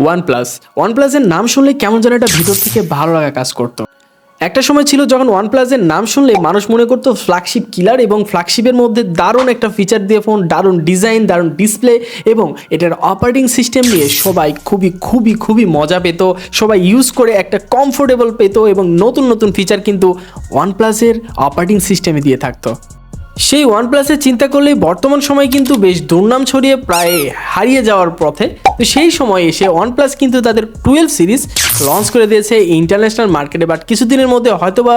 ওয়ানপ্লাসের নাম শুনলে কেমন যেন একটা ভিতর থেকে ভালো লাগা কাজ করতো। একটা সময় ছিল যখন ওয়ানপ্লাসের নাম শুনলে মানুষ মনে করতো ফ্ল্যাগশিপ কিলার, এবং ফ্ল্যাগশিপের মধ্যে দারুণ একটা ফিচার দিয়ে ফোন, দারুণ ডিজাইন, দারুণ ডিসপ্লে এবং এটার অপারেটিং সিস্টেম নিয়ে সবাই খুবই মজা পেত, সবাই ইউজ করে একটা কমফোর্টেবল পেত এবং নতুন নতুন ফিচার কিন্তু ওয়ানপ্লাসের অপারেটিং সিস্টেমে দিয়ে থাকতো। সেই ওয়ানপ্লাসের চিন্তা করলে বর্তমান সময় কিন্তু বেশ দুর্নাম ছড়িয়ে প্রায় হারিয়ে যাওয়ার পথে। তো সেই সময় এসে ওয়ানপ্লাস কিন্তু তাদের 12 সিরিজ লঞ্চ করে দিয়েছে ইন্টারন্যাশনাল মার্কেটে, বাট কিছুদিনের মধ্যে হয়তোবা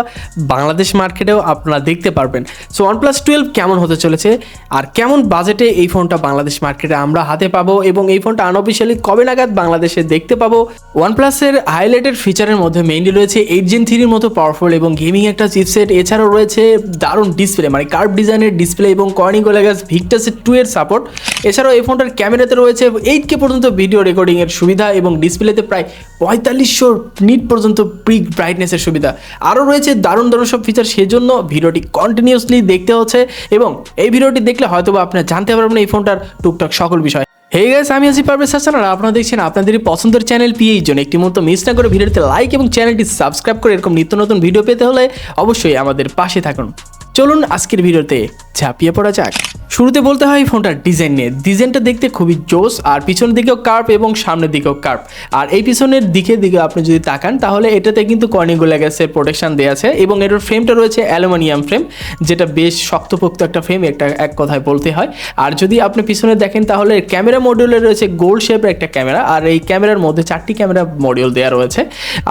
বাংলাদেশ মার্কেটেও আপনারা দেখতে পারবেন। সো ওয়ানপ্লাস 12 কেমন হতে চলেছে আর কেমন বাজেটে এই ফোনটা বাংলাদেশ মার্কেটে আমরা হাতে পাবো এবং এই ফোনটা আনঅফিশিয়ালি কবে নাগাদ বাংলাদেশে দেখতে পাবো। ওয়ানপ্লাসের হাইলাইটেড ফিচারের মধ্যে মেইনলি রয়েছে 8 Gen 3 মতো পাওয়ারফুল এবং গেমিং একটা চিপসেট, এছাড়াও রয়েছে দারুণ ডিসপ্লে, মানে কার্ভ ডিজাইনের ডিসপ্লে এবং কর্নিং গ্লাস ভিক্টাস 2 এর সাপোর্ট। এছাড়াও এই ফোনটার ক্যামেরাতে রয়েছে 8K পর্যন্ত ভিডিও রেকর্ডিং এর সুবিধা এবং ডিসপ্লেতে প্রায় 4500 নিট পর্যন্ত পিক ব্রাইটনেসের সুবিধা। আরও রয়েছে দারুণ সব ফিচার, সেজন্য ভিডিওটি কন্টিনিউসলি দেখতে হচ্ছে এবং এই ভিডিওটি দেখলে হয়তোবা আপনারা জানতে পারবেন এই ফোনটার টুকটাক সকল বিষয়। হেই গাইস, আমি আছি পারভেজ হাসান আর আপনারা দেখছেন আপনাদেরই পছন্দের চ্যানেল পিএইচ জোন। একটি মতো মিস না করে ভিডিওতে লাইক এবং চ্যানেলটি সাবস্ক্রাইব করে এরকম নিত্য নতুন ভিডিও পেতে হলে অবশ্যই আমাদের পাশে থাকুন। চলুন আজকের ভিডিওতে ঝাঁপিয়ে পড়া যাক। শুরুতে বলতে হয় এই ফোনটার ডিজাইন নিয়ে। ডিজাইনটা দেখতে খুবই জোস, আর পিছনের দিকেও কার্ভ এবং সামনের দিকেও কার্ভ। আর এই পিছনের দিকে আপনি যদি তাকান তাহলে এটাতে কিন্তু কর্নিং গ্লাসের প্রোটেকশন দেওয়া আছে এবং এটার ফ্রেমটা রয়েছে অ্যালুমিনিয়াম ফ্রেম, যেটা বেশ শক্তপোক্ত একটা ফ্রেম, একটা এক কথায় বলতে হয়। আর যদি আপনি পিছনে দেখেন তাহলে ক্যামেরা মডিউলে রয়েছে গোল্ড শেপের একটা ক্যামেরা, আর এই ক্যামেরার মধ্যে 4টি ক্যামেরা মডিউল দেওয়া রয়েছে।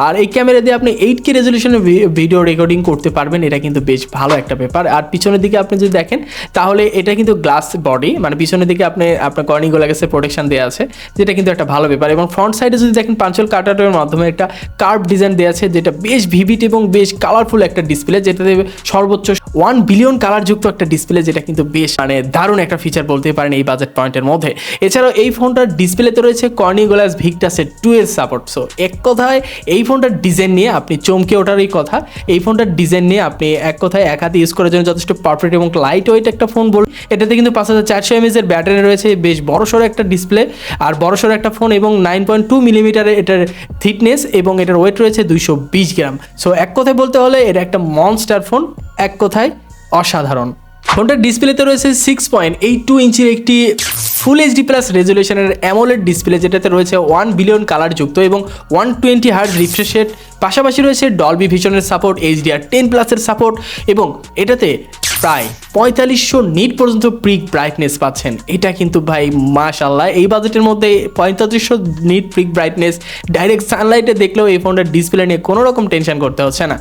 আর এই ক্যামেরা দিয়ে আপনি 8K রেজলিউশনের ভিডিও রেকর্ডিং করতে পারবেন, এটা কিন্তু বেশ ভালো একটা ব্যাপার। আর পিছনের দিকে আপনি যদি দেখেন তাহলে এটা কিন্তু গ্লাস বডি, মানে পিছনের দিকে আপনার কর্নিং গ্লাসের প্রোটেকশন দেওয়া আছে, যেটা কিন্তু একটা ভালো ব্যাপার। এবং ফ্রন্ট সাইডে যদি দেখেন পাঞ্চল কাটারের মাধ্যমে একটা কার্ভ ডিজাইন দেওয়া আছে, যেটা বেশ ভিভিড এবং বেশ কালারফুল একটা ডিসপ্লে, যেটাতে সর্বোচ্চ 1 বিলিয়ন কালারযুক্ত একটা ডিসপ্লে, যেটা কিন্তু বেশ মানে দারুণ একটা ফিচার বলতে পারেন এই বাজেট পয়েন্টের মধ্যে। এছাড়াও এই ফোনটার ডিসপ্লেতে রয়েছে কর্নিং গ্লাস ভিক্টাসের 2 এর সাপোর্ট। সো এক কথায় এই ফোনটার ডিজাইন নিয়ে আপনি চমকে ওঠারই কথা। এই ফোনটার ডিজাইন নিয়ে আপনি এক কথায় এক হাতে ইউজ করার জন্য যথেষ্ট পারফেক্ট এবং লাইট ওয়েট একটা ফোন বলুন। এটাতে কিন্তু 5400 mAh এর ব্যাটারি রয়েছে, বেশ বড়সড় একটা ডিসপ্লে আর বড়সড় একটা ফোন এবং 9.2 মিলিমিটারের এটার থিকনেস এবং এটার ওয়েট রয়েছে 220 গ্রাম। সো এক কথায় বলতে হলে এটা একটা মনস্টার ফোন, এক কথায় অসাধারণ। ফোনটার ডিসপ্লেতে রয়েছে 6.82 ইঞ্চির একটি ফুল এইচডি প্লাস রেজুলেশনের অ্যামোলেড ডিসপ্লে, যেটাতে রয়েছে 1 বিলিয়ন কালার যুক্ত এবং 120 হার্জ রিফ্রেশ রেট। পাশাপাশি রয়েছে ডলবি ভিশনের সাপোর্ট, HDR10+এর সাপোর্ট এবং এটাতে প্রায় 4500 নিট পর্যন্ত পিক ব্রাইটনেস পাচ্ছেন। এটা কিন্তু ভাই মাশাআল্লাহ, এই বাজেটের মধ্যে 4500 নিট পিক ব্রাইটনেস ডাইরেক্ট সানলাইটে দেখলেও এই ফোনটার ডিসপ্লে নিয়ে কোনো রকম টেনশন করতে হচ্ছে না।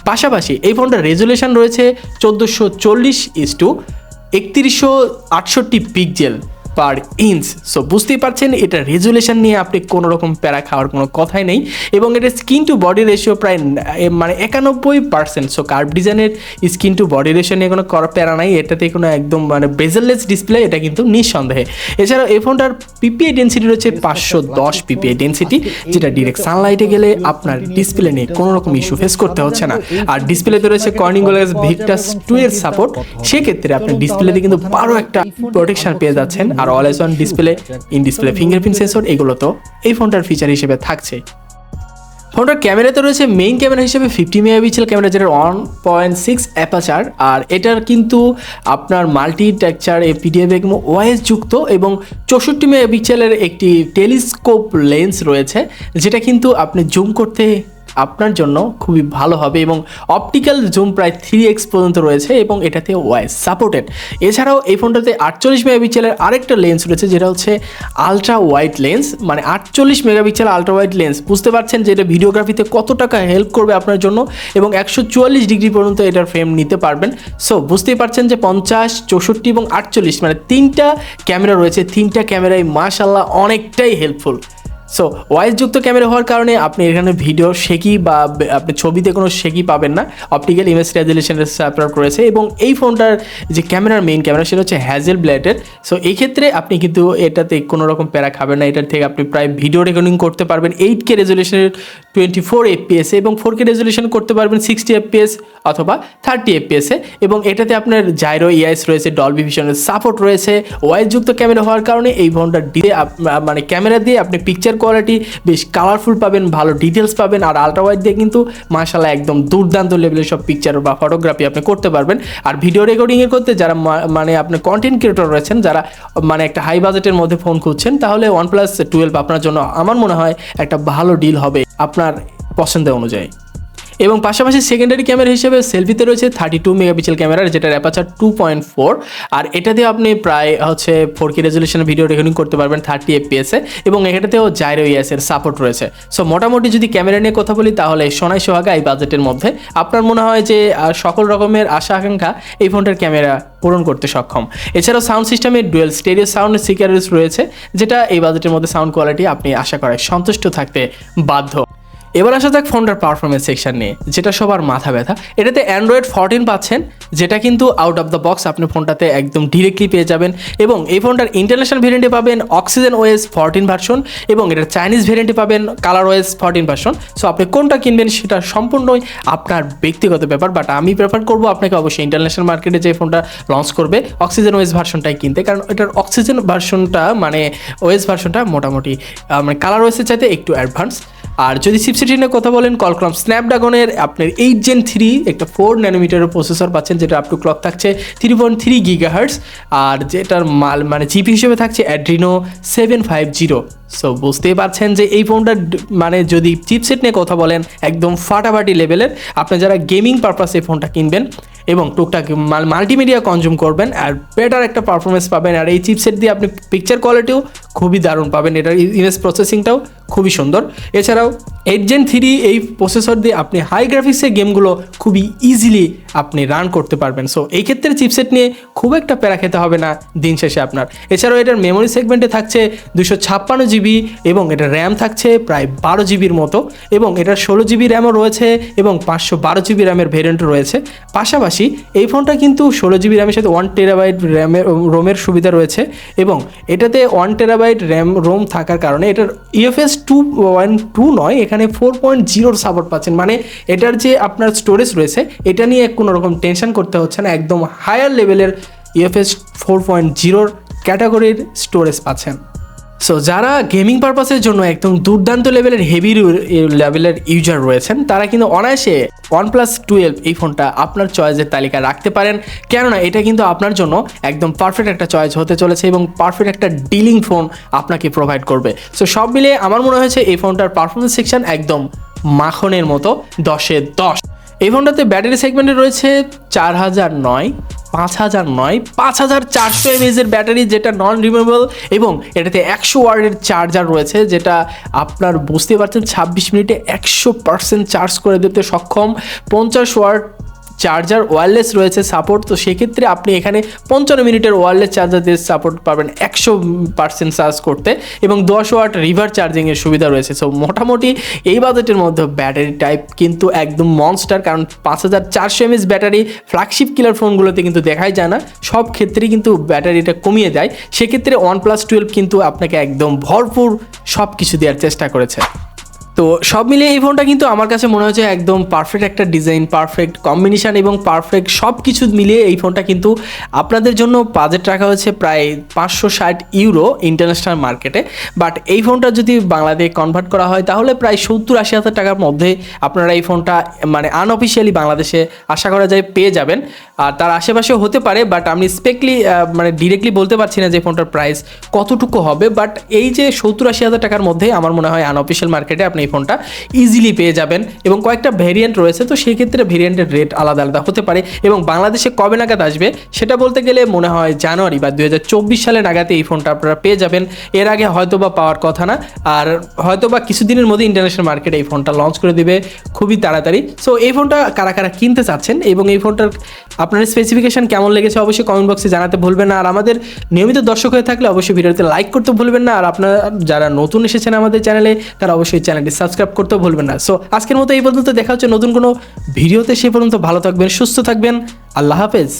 পাশাপাশি এই ফোনটার রেজুলেশন রয়েছে 1440x3168 পিক্সেল পার ইঞ্চ। সো বুঝতেই পারছেন এটা রেজুলেশন নিয়ে আপনি কোনো রকম প্যারা খাওয়ার কোনো কথাই নেই এবং এটা স্কিন টু বডি রেশিও প্রায় মানে 91%। সো কার্ভ ডিজাইনের স্কিন টু বডি রেশিও নিয়ে কোনো প্যারা নাই, এটাতে কোনো একদম মানে বেজেললেস ডিসপ্লে, এটা কিন্তু নিঃসন্দেহে। এছাড়াও এই ফোনটার পিপিআই ডেন্সিটি রয়েছে 510 পিপিআই ডেন্সিটি, যেটা ডিরেক্ট সানলাইটে গেলে আপনার ডিসপ্লে নিয়ে কোনো রকম ইস্যু ফেস করতে হচ্ছে না। আর ডিসপ্লেতে রয়েছে কর্নিং গ্লাস ভিক্টাস 2 এর সাপোর্ট, সেক্ষেত্রে আপনার ডিসপ্লেতে কিন্তু বড় একটা প্রোটেকশন পেয়ে যাচ্ছেন। আর always on display, in display fingerprint sensor, এগুলো তো এই ফোনটার ফিচার হিসেবে থাকছে। ফোনটার ক্যামেরাতে রয়েছে মেইন ক্যামেরা হিসেবে 50 মেগাপিক্সেল ক্যামেরা, যেটা 1.6 অ্যাপারচার। আর এটার কিন্তু আপনার মাল্টি টেক্সচার পিডিএফ এবং ওএস যুক্ত এবং 64 মেগাপিক্সেলের একটি টেলিস্কোপ লেন্স রয়েছে, যেটা কিন্তু আপনি জুম করতে আপনার জন্য খুবই ভালো হবে এবং অপটিক্যাল জুম প্রায় 3x পর্যন্ত রয়েছে এবং এটাতে ওয়াইস সাপোর্টেড। এছাড়াও এই ফোনটাতে 48 মেগাপিক্সেলের আরেকটা লেন্স রয়েছে, যেটা হচ্ছে আলট্রা ওয়াইড লেন্স, মানে 48 মেগাপিক্সেল আলট্রা ওয়াইড লেন্স। বুঝতে পারছেন যে এটা ভিডিওগ্রাফিতে কত টাকা হেল্প করবে আপনার জন্য এবং 144 ডিগ্রি পর্যন্ত এটার ফ্রেম নিতে পারবেন। সো বুঝতেই পারছেন যে 50, 64 এবং 48 মানে 3টা ক্যামেরা রয়েছে, 3টা ক্যামেরাই মাশাআল্লাহ অনেকটাই হেল্পফুল। সো ওয়াইসযুক্ত ক্যামেরা হওয়ার কারণে আপনি এখানে ভিডিও শেকি বা আপনি ছবিতে কোনো শেকি পাবেন না, অপটিক্যাল ইমেজ রেজুলেশনের সাপোর্ট রয়েছে এবং এই ফোনটার যে ক্যামেরার মেইন ক্যামেরা সেটা হচ্ছে হ্যাজেল ব্লেডের। সো এই ক্ষেত্রে আপনি কিন্তু এটাতে কোনো রকম প্যারা খাবেন না, এটার থেকে আপনি প্রায় ভিডিও রেকর্ডিং করতে পারবেন 8K রেজুলেশনের 24 FPS এবং 4K রেজুলেশন করতে পারবেন 60 FPS অথবা 30 FPS এবং এটাতে আপনার জাইরো ইআইএস রয়েছে, ডলবি ভিশনের সাপোর্ট রয়েছে। ওয়াইজ যুক্ত ক্যামেরা হওয়ার কারণে এই ফোনটা মানে ক্যামেরা দিয়ে আপনি পিকচার কোয়ালিটি বেশ কালারফুল পাবেন, ভালো ডিটেলস পাবেন। আর আলট্রা ওয়াইড দিয়ে কিন্তু মাশাআল্লাহ একদম দুর্দান্ত লেভেলের সব পিকচার বা ফটোগ্রাফি আপনি করতে পারবেন। আর ভিডিও রেকর্ডিংয়ের করতে যারা মানে আপনার কন্টেন্ট ক্রিয়েটর রয়েছেন, যারা মানে একটা হাই বাজেটের মধ্যে ফোন খুঁজছেন, তাহলে OnePlus 12 আপনার জন্য আমার মনে হয় একটা ভালো ডিল হবে আপনার পছন্দ অনুযায়ী। এবং পাশাপাশি সেকেন্ডারি ক্যামেরা হিসেবে সেলফিতে রয়েছে 32 মেগাপিক্সেল ক্যামেরা, যেটার অ্যাপারচার 2.4, আর এটা দিয়ে আপনি প্রায় 4K রেজলিউশনের ভিডিও রেকর্ডিং করতে পারবেন 30 FPS এবং এটাতেও জাইরো ইএস এর সাপোর্ট রয়েছে। সো মোটামুটি যদি ক্যামেরা নিয়ে কথা বলি তাহলে সোনাই সোহাগা এই বাজেটের মধ্যে আপনার মনে হয় যে সকল রকমের আশা আকাঙ্ক্ষা এই ফোনটার ক্যামেরা পূরণ করতে সক্ষম। এছাড়াও সাউন্ড সিস্টেমে ডুয়েল স্টেরিও সাউন্ড স্পিকারস রয়েছে, যেটা এই বাজেটের মধ্যে সাউন্ড কোয়ালিটি আপনি আশা করায় সন্তুষ্ট থাকতে বাধ্য। এবার আসা যাক ফোনটার পারফরমেন্স সেকশন নিয়ে, যেটা সবার মাথা ব্যথা। এটাতে অ্যান্ড্রয়েড 14 পাচ্ছেন, যেটা কিন্তু আউট অফ দ্য বক্স আপনি ফোনটাতে একদম ডিরেক্টলি পেয়ে যাবেন। এবং এই ফোনটার ইন্টারন্যাশনাল ভেরিয়েন্টে পাবেন অক্সিজেন ওএস 14 ভার্সন এবং এটার চাইনিজ ভেরিয়েন্টে পাবেন কালার ওএস 14 ভার্সন। সো আপনি কোনটা কিনবেন সেটা সম্পূর্ণই আপনার ব্যক্তিগত ব্যাপার, বাট আমি প্রেফার করবো আপনাকে অবশ্যই ইন্টারন্যাশনাল মার্কেটে যে ফোনটা লঞ্চ করবে অক্সিজেন ওএস ভার্সনটাই কিনতে, কারণ এটার অক্সিজেন ভার্সনটা মানে ওএস ভার্সনটা মোটামুটি মানে কালার ওএসের চাইতে একটু অ্যাডভান্স। আর যদি চিপসেট নিয়ে কথা বলেন, কলকম স্ন্যাপড্রাগনের আপনার 8 Gen 3 একটা 4 ন্যানোমিটারের প্রসেসর পাচ্ছেন, যেটা আপ টু ক্লক থাকছে 3.3 GHz, আর যেটার মানে জিপি হিসেবে থাকছে অ্যাড্রিনো 750। সো বুঝতেই পারছেন যে এই ফোনটার মানে যদি চিপসেট নিয়ে কথা বলেন একদম ফাটাফাটি লেভেলের। আপনি যারা গেমিং পারপাসে এই ফোনটা কিনবেন এবং টুকটাক মাল্টিমিডিয়া কনজিউম করবেন আর বেটার একটা পারফরমেন্স পাবেন, আর এই চিপসেট দিয়ে আপনি পিকচার কোয়ালিটিও খুবই দারুণ পাবেন, এটার ইমেজ প্রসেসিংটাও খুবই সুন্দর। এছাড়াও 8 Gen 3 এই প্রসেসর দিয়ে আপনি হাই গ্রাফিক্সের গেমগুলো খুবই ইজিলি আপনি রান করতে পারবেন। সো এই ক্ষেত্রে চিপসেট নিয়ে খুব একটা প্যারা খেতে হবে না দিন শেষে আপনার। এছাড়াও এটার মেমোরি সেগমেন্টে থাকছে 256 GB এবং এটার র্যাম থাকছে প্রায় 12 জিবির মতো, এবং এটার 16 GB র্যামও রয়েছে এবং 512 GB র্যামের ভেরিয়েন্টও রয়েছে। পাশাপাশি এই ফোনটা কিন্তু 16 GB র্যামের সাথে 1 TB রোমের সুবিধা রয়েছে, এবং এটাতে 1 TB রোম থাকার কারণে এটার UFS 2.2 নয়, এখানে 4.0 সাপোর্ট পাচ্ছেন। মানে এটার যে আপনার স্টোরেজ রয়েছে এটা নিয়ে কোনো রকম টেনশন করতে হচ্ছে না, একদম হায়ার লেভেলের UFS 4.0 ক্যাটাগরির স্টোরেজ পাচ্ছেন। সো যারা গেমিং পারপাসের জন্য একদম দুর্দান্ত লেভেলের হেভি লেভেলের ইউজার রয়েছেন, তারা কিন্তু অনায়াসে OnePlus 12 এই ফোনটা আপনার চয়েসের তালিকায় রাখতে পারেন, কেননা এটা কিন্তু আপনার জন্য একদম পারফেক্ট একটা চয়েস হতে চলেছে এবং পারফেক্ট একটা ডিলিং ফোন আপনাকে প্রোভাইড করবে। সো সব মিলিয়ে আমার মনে হয়েছে এই ফোনটার পারফরমেন্স সেকশন একদম মাখনের মতো 10-এ 10। এই ফোনটাতে ব্যাটারি সেগমেন্টে রয়েছে 4009, 5009, 5400 mAh এর ব্যাটারি, যেটা নন রিমুভেবল, এবং এটাতে 100 ওয়াটের চার্জার রয়েছে, যেটা আপনার বুঝতে পারছেন 26 মিনিটে 100% চার্জ করে দিতে সক্ষম। 50 ওয়াট চার্জার ওয়্যারলেস রয়েছে সাপোর্ট, তো সেক্ষেত্রে আপনি এখানে 55 মিনিটের ওয়্যারলেস চার্জার দিয়ে সাপোর্ট পাবেন 100% চার্জ করতে, এবং 10 ওয়াট রিভার চার্জিংয়ের সুবিধা রয়েছে। সো মোটামুটি এই বাজেটের মধ্যে ব্যাটারি টাইপ কিন্তু একদম মনস্টার, কারণ 5400 mAh ব্যাটারি ফ্ল্যাগশিপ কিলার ফোনগুলোতে কিন্তু দেখাই যায় না, সব ক্ষেত্রেই কিন্তু ব্যাটারিটা কমিয়ে দেয়। সেক্ষেত্রে OnePlus 12 কিন্তু আপনাকে একদম ভরপুর সব কিছু দেওয়ার চেষ্টা করেছে। তো সব মিলিয়ে এই ফোনটা কিন্তু আমার কাছে মনে হচ্ছে একদম পারফেক্ট একটা ডিজাইন, পারফেক্ট কম্বিনেশান এবং পারফেক্ট সব কিছু মিলিয়ে এই ফোনটা কিন্তু আপনাদের জন্য বাজেট রাখা হয়েছে প্রায় 560 ইউরো ইন্টারন্যাশনাল মার্কেটে। বাট এই ফোনটা যদি বাংলাদেশে কনভার্ট করা হয় তাহলে প্রায় 70-80 হাজার টাকার মধ্যে আপনারা এই ফোনটা মানে আনঅফিসিয়ালি বাংলাদেশে আশা করা যায় পেয়ে যাবেন। আর তার আশেপাশেও হতে পারে, বাট আমি স্পেকলি মানে ডিরেক্টলি বলতে পারছি না যে ফোনটার প্রাইস কতটুকু হবে। বাট এই যে 70-80 হাজার টাকার মধ্যে আমার মনে হয় আনঅফিসিয়াল মার্কেটে আপনি এই ফোনটা ইজিলি পেয়ে যাবেন, এবং কয়েকটা ভেরিয়েন্ট রয়েছে, তো সেই ক্ষেত্রে ভেরিয়েন্টের রেট আলাদা আলাদা হতে পারে। এবং বাংলাদেশে কবে নাগাদ আসবে সেটা বলতে গেলে মনে হয় জানুয়ারি বা 2024 সালে নাগাদে এই ফোনটা আপনারা পেয়ে যাবেন, এর আগে হয়তোবা পাওয়ার কথা না, আর হয়তোবা কিছুদিনের মধ্যে ইন্টারন্যাশনাল মার্কেটে এই ফোনটা লঞ্চ করে দেবে খুবই তাড়াতাড়ি। সো এই ফোনটা কারা কারা কিনতে চাচ্ছেন এবং এই ফোনটার আপনার স্পেসিফিকেশন কেমন লেগেছে অবশ্যই কমেন্ট বক্সে জানাতে ভুলবেন না। আর আমাদের নিয়মিত দর্শক হয়ে থাকলে অবশ্যই ভিডিওতে লাইক করতে ভুলবেন না, আর আপনারা যারা নতুন এসেছেন আমাদের চ্যানেলে তারা অবশ্যই চ্যানেলটি সাবস্ক্রাইব করতেও ভুলবেন না। সো আজকের মতো এই পর্যন্ত, দেখা হচ্ছে নতুন কোনো ভিডিওতে, সে পর্যন্ত ভালো থাকবেন, সুস্থ থাকবেন, আল্লাহ হাফেজ।